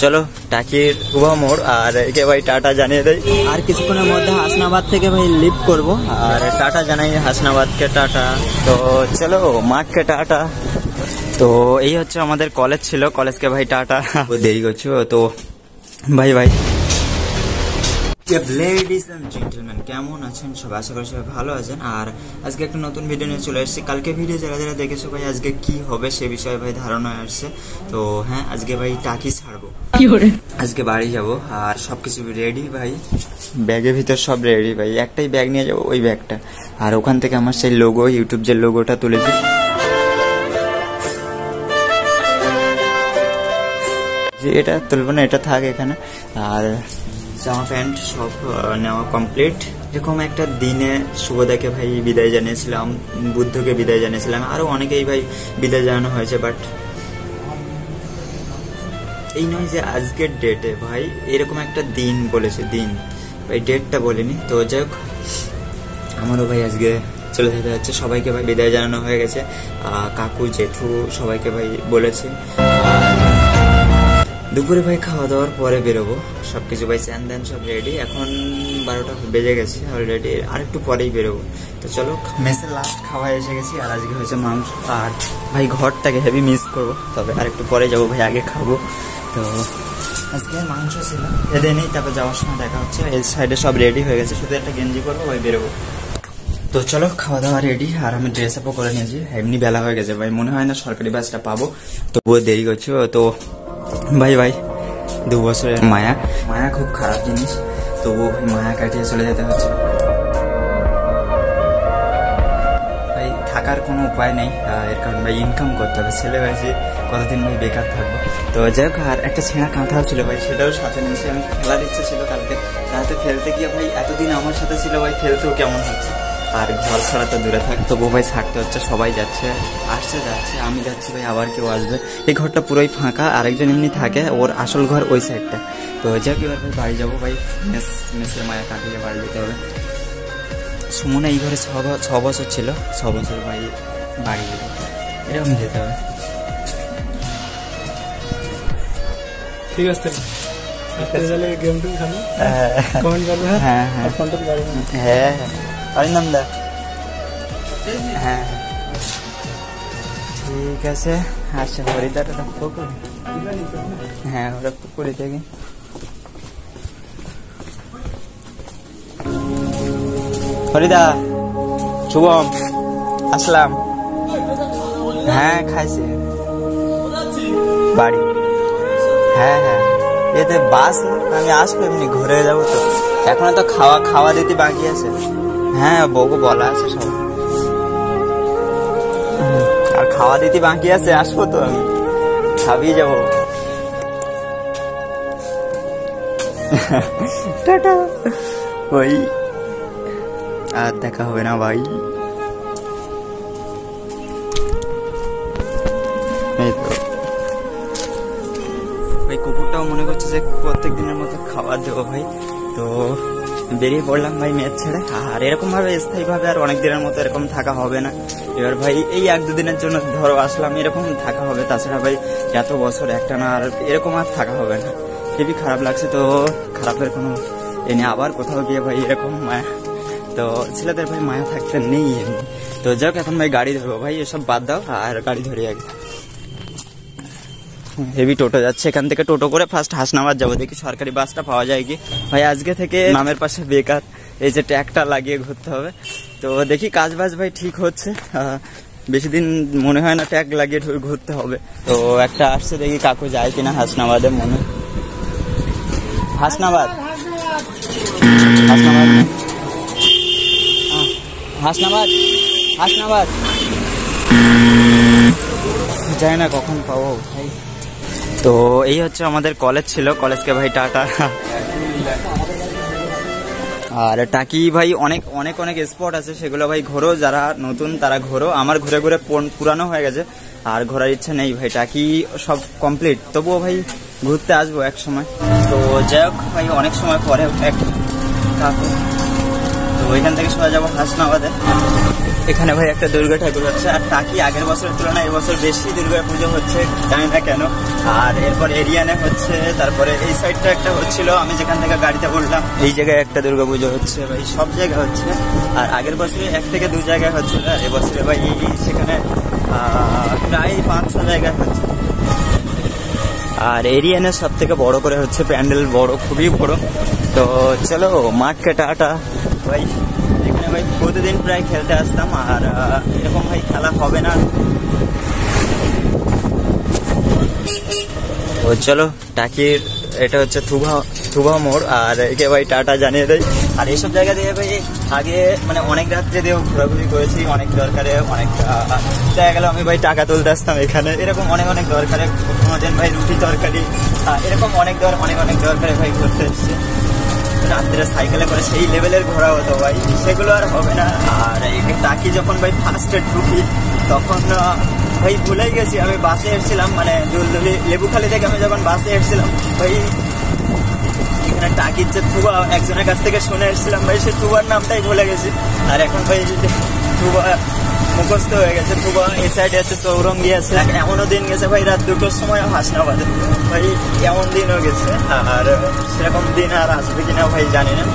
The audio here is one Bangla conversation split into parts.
চলো টাকির উভা মোড় আর একে ভাই টাটা জানিয়ে দেয়। আর কিছুক্ষণের মধ্যে হাসনাবাদ থেকে ভাই লিভ করব আর টাটা জানাই হাসনাবাদকে টাটা। তো চলো মাঠকে টাটা। তো এই হচ্ছে আমাদের কলেজ ছিল, কলেজকে ভাই টাটা। দেরি করছো তো ভাই ভাই। লেডিস এন্ড জেন্টলম্যান, কেমন আছেন সবাই? আশা করি সবাই ভালো আছেন। আর আজকে একটা নতুন ভিডিও নিয়ে চলে এসেছি। কালকে ভিডিও যারা যারা দেখেছো ভাই আজকে কি হবে সে বিষয়ে ভাই ধারণা আসছে। তো হ্যাঁ, আজকে ভাই টাকি ছাড়বো, আজকে বাড়ি যাব আর সবকিছু রেডি ভাই, ব্যাগের ভিতর সব রেডি ভাই। একটাই ব্যাগ নিয়ে যাবো, ওই ব্যাগটা। আর ওখান থেকে আমার সেই লোগো, ইউটিউব যে লোগোটা তুলেছি যে এটা তুলবো না, এটা থাক এখানে। আর জামা প্যান্ট সব নেওয়া কমপ্লিট। এরকম একটা দিনে শুভদাকে ভাই বিদায় জানিয়েছিলাম, বুদ্ধকে বিদায় জানিয়েছিলাম, আরো অনেকেই ভাই বিদায় জানানো হয়েছে। বাট এই নয় যে আজকের ডেটে ভাই এরকম একটা দিন বলেছে, দিন ভাই, ডেটটা বলিনি। তো যাই হোক, আমারও ভাই আজকে চলে যেতে হচ্ছে। সবাইকে ভাই বিদায় জানানো হয়ে গেছে, কাকু জেঠু সবাইকে ভাই বলেছি। দুপুরে ভাই খাওয়া দাওয়ার পরে বেরোবো, সবকিছু ভাই স্যান দেন সব রেডি। এখন 12টা বেজে গেছে অলরেডি, আর একটু পরেই বেরোবো। তো চলো, মেসে লাস্ট খাওয়া এসে গেছি আর আজকে হয়েছে মাংস। আর ভাই ঘরটাকে হেভি মিস করবো, তবে আর একটু পরে যাবো ভাই, আগে খাবো। তো আজকে মাংস ছিল, এদের নেই। তারপর যাওয়ার সময় দেখা হচ্ছে। এই সাইডে সব রেডি হয়ে গেছে, শুধু একটা গেঞ্জি করবো ভাই, বেরোবো। তো চলো, খাওয়া দাওয়া রেডি আর আমি ড্রেস আপও করে নিয়েছি। এমনি বেলা হয়ে গেছে ভাই, মনে হয় না সরকারি বাসটা পাবো, তবুও দেরি করছে। তো ভাই ভাই 2 বছরের মায়া, মায়া খুব খারাপ জিনিস, তবু মায়া কাটিয়ে চলে যেতে হচ্ছে ভাই। থাকার কোনো উপায় নেই, এর কারণ ভাই ইনকাম করতে হবে। ছেলে হয়েছে, কতদিন ভাই বেকার থাকবো। তো যাই হোক, আর একটা ছেঁড়া কাঁথাও ছিল ভাই, সেটাও সাথে নিয়েছি। আমি খেলার ইচ্ছে ছিল কালকে, রাতে ফেলতে গিয়ে ভাই এতদিন আমার সাথে ছিল ভাই, ফেলতেও কেমন হচ্ছে। আর ঘর ছাড়া তো দূরে থাক, তবু ভাই ছাড়তে হচ্ছে। সবাই যাচ্ছে, আসছে যাচ্ছে, আমি যাচ্ছি ভাই, আবার কেউ আসবে। এই ঘরটা পুরোই ফাঁকা, আরেকজন এমনি থাকে, ওর আসল ঘর ওই সাইডটা। তো যাক, এবার ভাই বাড়ি যাবো ভাই, মেসের মায়া কাটিয়ে বাড়ি যেতে হবে। সুমনে এই ঘরে 6 বছর ছিল, 6 বছর ভাই বাড়ি যাবো, এরকম যেতে হবে। ঠিক আছে, হ্যাঁ নাম দা, হ্যাঁ ঠিক আছে। আচ্ছা, হরিদাটা পুকুর, হ্যাঁ ওরা পুকুরে থেকে। হরিদা, শুভম, আসলাম। হ্যাঁ খাইছি, বাড়ি। হ্যাঁ হ্যাঁ, এতে বাস না, আমি আসবো এমনি ঘুরে যাবো। তো এখনো তো খাওয়া দিতে বাকি আছে। হ্যাঁ বউকে বলা আছে সব, আর খাওয়া দিতে বাকি আছে, আসবো তো আমি, খাবিয়ে যাবো। টাটা। ওই আর দেখা হবে না ভাই। এই তো ভাই, কুকুরটাও মনে করছে যে প্রত্যেক দিনের মতো খাবার দেবো ভাই। তো বেরিয়ে পড়লাম ভাই মেদ ছেড়ে। আর এরকম ভাবে স্থায়ী ভাবে আর অনেক দিনের মতো এরকম থাকা হবে না। এবার ভাই এই 1-2 দিনের জন্য ধরো আসলাম, এরকম থাকা হবে। তাছাড়া ভাই এত বছর একটা না, আর এরকম আর থাকা হবে না। খুবই খারাপ লাগছে। তো খারাপের কোনো এনে আবার কোথাও গিয়ে ভাই এরকম মায়া, তো ছেলেদের ভাই মায়া থাকতে নেই এমনি। তো যাক, এখন ভাই গাড়ি ধরবো ভাই, এসব বাদ দাও আর গাড়ি ধরি আগে। হেভি টোটো যাচ্ছে, এখান থেকে টোটো করে ফার্স্ট হাসনাবাদ যাবো, দেখি সরকারি বাসটা পাওয়া যায় কি। ভাই আজকে থেকে নামের পাশে বেকার, এই যে ট্যাগটা লাগিয়ে ঘুরতে হবে। তো দেখি কাজ বাজ ভাই ঠিক হচ্ছে, বেশি দিন মনে হয় না ট্যাগ লাগিয়ে ঘুরতে হবে। তো একটা আসছে, দেখি কাকু যায় কিনা হাসনাবাদে। মনে হাসনাবাদ, হাসনাবাদ, হাসনাবাদ, হাসনাবাদ, যাই না কখন পাবো ভাই। তো এই হচ্ছে আমাদের কলেজ ছিল, কলেজকে ভাই টাটা। আর টাকি ভাই অনেক অনেক অনেক স্পট আছে, সেগুলো ভাই ঘোরো, যারা নতুন তারা ঘোরো। আমার ঘুরে ঘুরে পুরানো হয়ে গেছে, আর ঘোরার ইচ্ছা নেই ভাই। টাকি সব কমপ্লিট, তবুও ভাই ঘুরতে আসবো এক সময়। তো যাই হোক ভাই, অনেক সময় পরে কাকু। তো ওইখান থেকে সোজা যাবো হাসনাবাদে। এখানে ভাই একটা দুর্গা ঠাকুর হচ্ছে, আর টাকি আগের বছরের তুলনায় এবছর বেশি দুর্গা পুজো হচ্ছে, জানি না কেন। আর এরপর এরিয়ানে হচ্ছে, তারপরে এই সাইডটা একটা হচ্ছিল, আমি যেখান থেকে গাড়িতে বললাম এই জায়গায় একটা দুর্গা পুজো হচ্ছে ভাই, সব জায়গায় হচ্ছে। আর আগের বছরে 1 থেকে 2 জায়গায় হচ্ছিল, আর এবছরে ভাই সেখানে প্রায় 500 জায়গায় হচ্ছে। আর এরিয়ানে সব থেকে বড় করে হচ্ছে, প্যান্ডেল বড়, খুবই বড়। তো চলো মাঠকে টাটা ভাই। এখানে ভাই প্রতিদিন প্রায় খেলতে আসতাম, আর এরকম ভাই খেলা হবে না। ও চলো, টাকির এটা হচ্ছে থুবা মোড়, আর একে ভাই টাটা জানিয়ে দেয়। আর এইসব জায়গা দিয়ে ভাই আগে মানে অনেক রাত্রে দিয়েও ঘোরাঘুরি করেছি, অনেক দরকারে, অনেক দেখা গেল আমি ভাই টাকা তুলতে আসতাম এখানে, এরকম অনেক দরকারে। কোনোদিন ভাই রুটি তরকারি, এরকম অনেক দরকারে ভাই ঘুরতে এসছে। রাত্রে সাইকেলে করে সেই লেভেলের ঘোরা হতো ভাই, সেগুলো আর হবে না। আর টাকি যখন ভাই ফার্স্টে ঢুকি তখন ভাই ভুলেই গেছি আমি বাসে এসেছিলাম, মানে দুলদুলি লেবুখালি থেকে আমি যখন বাসে এসেছিলাম ভাই, এখানে টাকির যে থুবা একজনের কাছ থেকে শুনে এসেছিলাম ভাই, সে থুবার নামটাই ভুলে গেছি। আর এখন ভাই থুবা মুখস্থ হয়ে গেছে। থুবা এই সাইডে আছে, চৌরঙ্গি আছে। এমনও দিন গেছে ভাই রাত 2টোর সময় হাসনাবাদে ভাই, এমন দিনও গেছে। আর সেরকম দিন আর আসবে কিনা ভাই জানি না।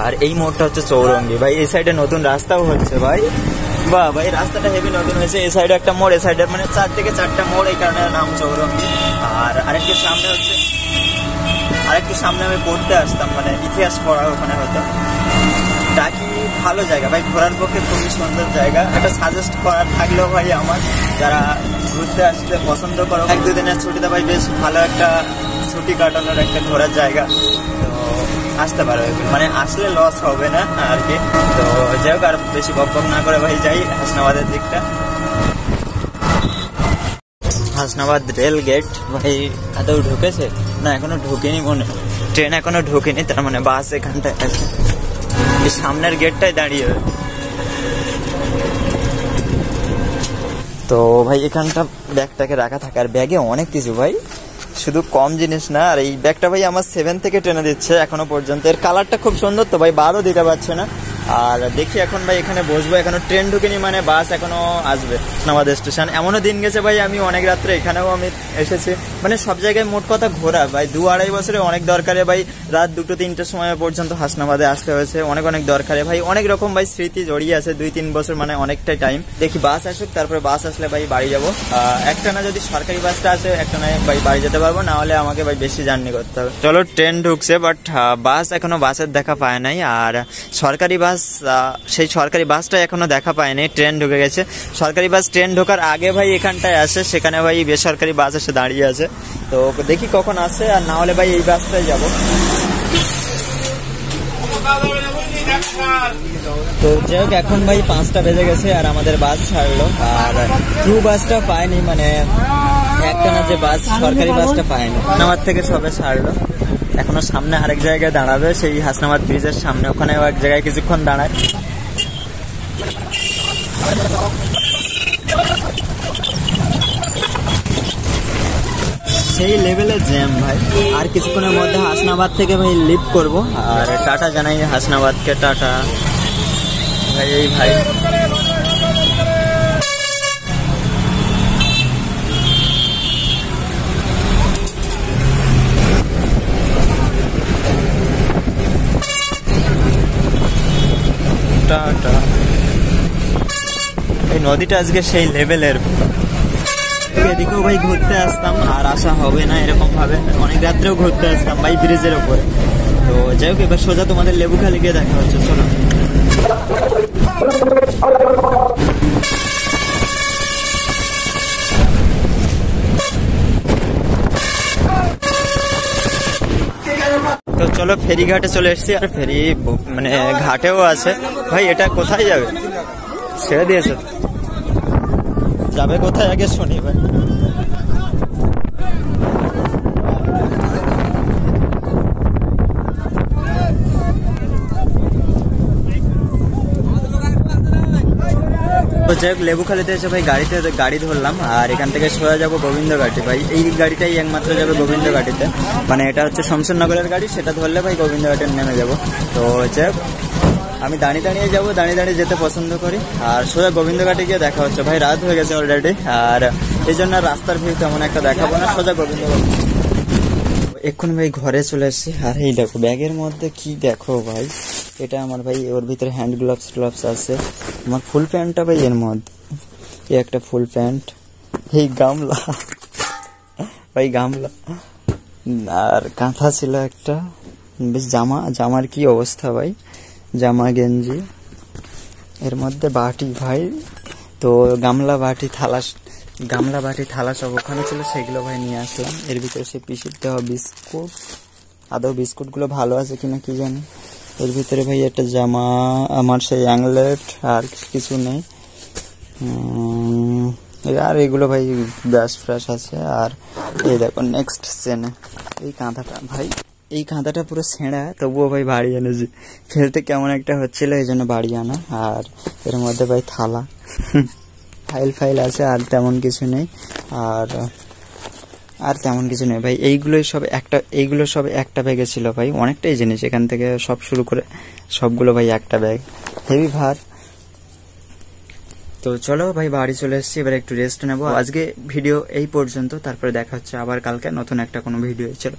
আর এই মোড়টা হচ্ছে চৌরঙ্গি ভাই, এই সাইডে নতুন রাস্তাও হচ্ছে ভাই। বাহ ভাই, রাস্তাটা হেভি নতুন হয়েছে। এই সাইডে একটা মোড়, এই সাইডে মানে 4 থেকে 4টা মোড়, এই কারণে নাম চৌরঙ্গি। আর আরেকটু সামনে হচ্ছে, আরেকটু সামনে আমি পড়তে আসতাম, মানে ইতিহাস পড়া ওখানে হতো। টাকি ভালো জায়গা ভাই, ঘোরার পক্ষে খুবই সুন্দর জায়গা। একটা সাজেস্ট করার থাকলেও ভাই আমার, যারা ঘুরতে আসতে পছন্দ করো, 1-2 দিনের ছুটিতে ভাই বেশ ভালো একটা ছুটি কাটানোর একটা ঘোরার জায়গা। তো আসতে পারো, মানে আসলে লস হবে না আর কি। তো যাই হোক, আর বেশি বক না করে ভাই যাই হাসনাবাদের দিকটা। হাসনাবাদ রেল গেট ভাই আদৌ ঢুকেছে না? এখনো ঢুকেনি মনে, ট্রেন এখনো ঢুকেনি, তার মানে বাস এখানটায় আছে। সামনের গেটটাই দাঁড়িয়ে। তো ভাই এখানটা ব্যাগটাকে রাখা থাকে, আর ব্যাগে অনেক কিছু ভাই, শুধু কম জিনিস না। আর এই ব্যাগটা ভাই আমার 7 থেকে ট্রেনে দিচ্ছে এখনো পর্যন্ত। এর কালারটা খুব সুন্দর, তো ভাই 12 দিতে পারছে না। আর দেখি এখন ভাই এখানে বসবো, এখনো ট্রেন ঢুকেনি, মানে বাস এখনো আসবে হাসনাবাদ স্টেশন। এমনও দিন গেছে ভাই আমি অনেক রাত্রে এখানেও আমি এসেছি, মানে সব জায়গায় মোট কথা ঘোরা ভাই। 2-2.5 বছরে অনেক দরকারে ভাই রাত 2-3টের সময় পর্যন্ত হাসনাবাদে আসতে হয়েছে, অনেক দরকারে ভাই। অনেক রকম ভাই স্মৃতি জড়িয়ে আছে, 2-3 বছর মানে অনেকটাই টাইম। দেখি বাস আসুক, তারপরে বাস আসলে ভাই বাড়ি যাবো। একটা না যদি সরকারি বাসটা আসে, একটা না ভাই বাড়ি যেতে পারবো, না হলে আমাকে ভাই বেশি জার্নি করতে হবে। চলো, ট্রেন ঢুকছে, বাট বাস এখনো বাসের দেখা পায় নাই। আর সরকারি বাস, সেই সরকারি বাসটা এখনো দেখা পায়নি, ট্রেন ঢুকে গেছে। সরকারি বাস ট্রেন ঢোকার আগে ভাই এখানটায় আসে, সেখানে ভাই বেসরকারি বাস এসে দাঁড়িয়ে আছে। তো দেখি কখন আসে, আর না হলে ভাই এই বাসটাই যাব। তো যাই হোক, এখন ভাই 5টা বেজে গেছে, আর আমাদের বাস ছাড়লো। আর ট্রু বাসটা পায়নি, মানে একটা না যে বাস, সরকারি বাসটা পায়নি। হাসনাবাদ থেকে সবে ছাড়লো, এখনো সামনে আরেক জায়গায় দাঁড়াবে, সেই হাসনাবাদ ব্রিজের সামনে, ওখানে এক জায়গায় কিছুক্ষণ দাঁড়ায়। সেই লেভেলে জ্যাম ভাই। আর কিছুক্ষণের মধ্যে হাসনাবাদ থেকে ভাই লিভ করব, আর টাটা জানাই হাসনাবাদকে, টাটা ভাই। এই ভাই টাটা। এই নদীটা আজকে সেই লেভেলের। এদিকেও ভাই ঘুরতে আসতাম, আর আসা হবে না এরকম ভাবে। অনেক রাত্রেও ঘুরতে আসতাম ভাই ব্রিজের ওপরে। তো যাই হোক, এবার সোজা তোমাদের লেবুখালি গিয়ে দেখা হচ্ছে, চলো। তো চলো, ফেরিঘাটে চলে এসেছি, আর ফেরি মানে ঘাটেও আছে ভাই। এটা কোথায় যাবে? ছেড়ে দিয়েছে, যাবে কোথায় আগে শুনি ভাই। তো যাই হোক লেবুখালীতে এসে ভাই গাড়ি ধরলাম, আর এখান থেকে সোজা যাবো গোবিন্দঘাটে। ভাই এই গাড়িটাই একমাত্র যাবে গোবিন্দঘাটিতে, মানে এটা হচ্ছে শমশেরনগরের গাড়ি, সেটা ধরলে ভাই গোবিন্দঘাটে নেমে যাবো। তো যাই হোক আমি দাঁড়িয়ে যাবো, দাঁড়িয়ে যেতে পছন্দ করি। আর সোজা গোবিন্দঘাটে গিয়ে দেখা হচ্ছে। ভাই রাত হয়ে গেছে অলরেডি, আর এই জন্য রাস্তার ভিউ তেমন একটা দেখাবো না, সোজা গোবিন্দঘাট। এক্ষুনি ভাই ঘরে চলে এসেছি। আর এই দেখো ব্যাগের মধ্যে কি দেখো ভাই, এটা আমার ভাই, ওর ভিতরে হ্যান্ড গ্লাভস আছে। আমার ফুল প্যান্টটা ভাই এর মধ্যে, এই একটা ফুল প্যান্ট, এই গামলা ভাই গামলা, আর কাঁথা ছিল একটা, বেশ জামার কি অবস্থা ভাই, জামা গেঞ্জি, এর মধ্যে বাটি ভাই। তো গামলা বাটি থালা সব ওখানে ছিল, সেগুলো ভাই নিয়ে আসলাম। এর ভিতরে সে পিসির দেওয়া বিস্কুট, আদৌ বিস্কুটগুলো ভালো আছে কিনা কি জানি। এর ভিতরে ভাই একটা জামা, আমার সেই অ্যাংলেট, আর কিছু নেই। আর এগুলো ভাই ব্রাশ ফ্রাশ আছে। আর এই দেখো নেক্সট সেনে এই কাঁথাটা ভাই, এই কাঁথাটা পুরো ছেঁড়া, তবুও ভাই বাড়ি এনেছি। ফেলতে কেমন একটা হচ্ছিল, এই জন্য বাড়ি আনা। আর এর মধ্যে ভাই থালা, ফাইল আছে, আর তেমন কিছু নেই। আর তেমন কিছু নেই ভাই। এইগুলো সব একটা ব্যাগে ছিল ভাই, অনেকটাই জিনিস, এখান থেকে সব শুরু করে সবগুলো ভাই একটা ব্যাগ, হেভি ভার। তো চলো ভাই বাড়ি চলে এসেছি, এবার একটু রেস্ট নেবো। আজকে ভিডিও এই পর্যন্ত, তারপরে দেখা হচ্ছে আবার কালকে নতুন একটা কোনো ভিডিও। চলো।